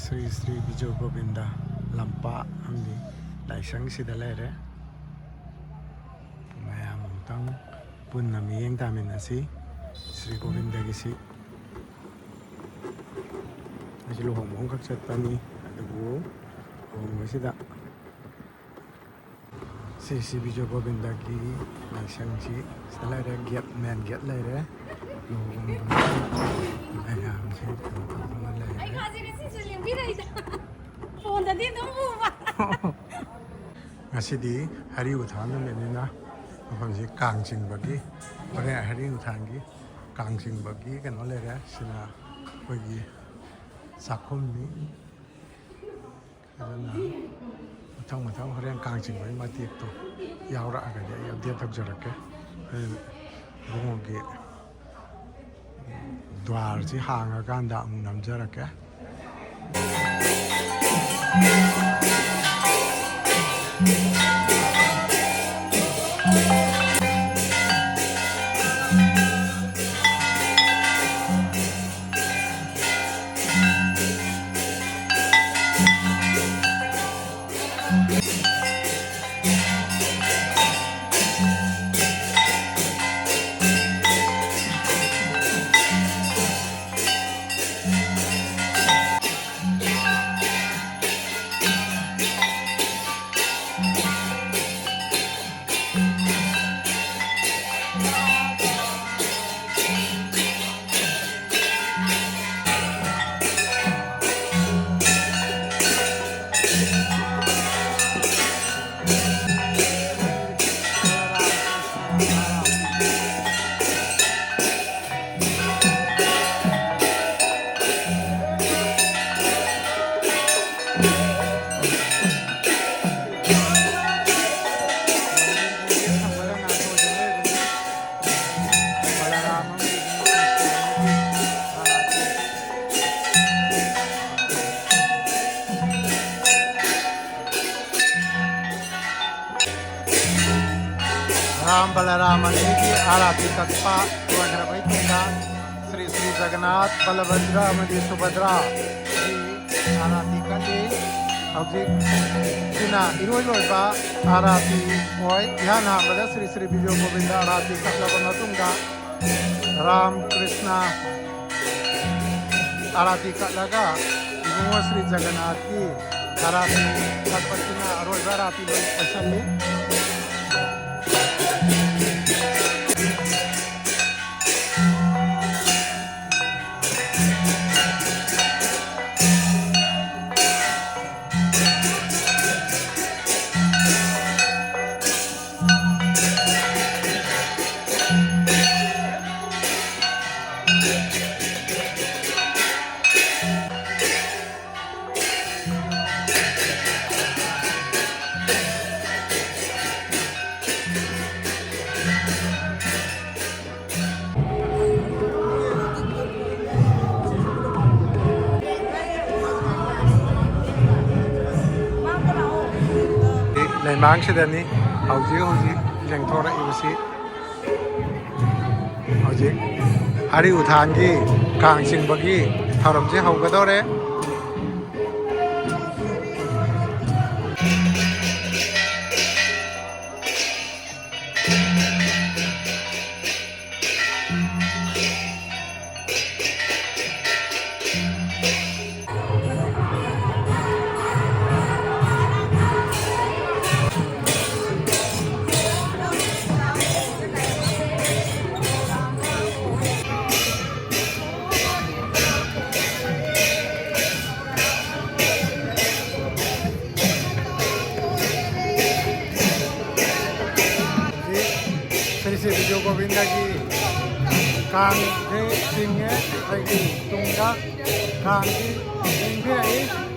Sri Sri Bijo Govinda Lampa Amdi Laisang Sida Lere Mayam Tang Punna Miyeng Tamin Asi Sri Govinda Gisi Asilu Hong Kak Chatani Adugu Hong Sida Sri Sri Bijo Govinda Gi Laisang Si Sida Lere Get Man Get Lere Mayam Si Tang Lere Ngasidi hari uthan menina mafamsi kang singbagi ore hari uthangi kang singbagi kano lere sina kogi sakhumni kana mathang hore kang singbagi mati to yaura aga ya dia tak jarake rongi dwar ji hanga ganda nam jarake Ram Balaraman Niki Arati Tatpa Tuandrabai Tunda Sri Sri Jagannath Balabhadra Amadi Subhadra Sri Arati Kati Hauji Sina Iroi Loiba Arati Oi Yana Bada Sri Sri Bijo Govinda Arati Katlabana Tunga Ram Krishna Arati Katlaga Ibu Sri Jagannath Ki Arati Katpatina Aroi Arati Loi Pasali Mang sidani hauji lengthora ibasi hauji hari uthangi kang singbagi tharamji haugadore Sri Bijo Govinda Gi Kang He Singhe Lagi Tungga Kang Gi Singhe Ai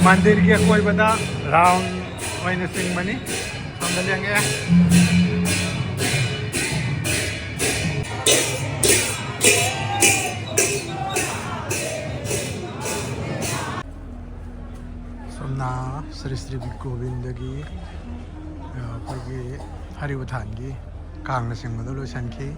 मंदिर के कोई बता round मैंने सिंह बनी समझ लेंगे सोमना श्री श्री गोविंद की हरिवथान की कांग सिंह लोसन की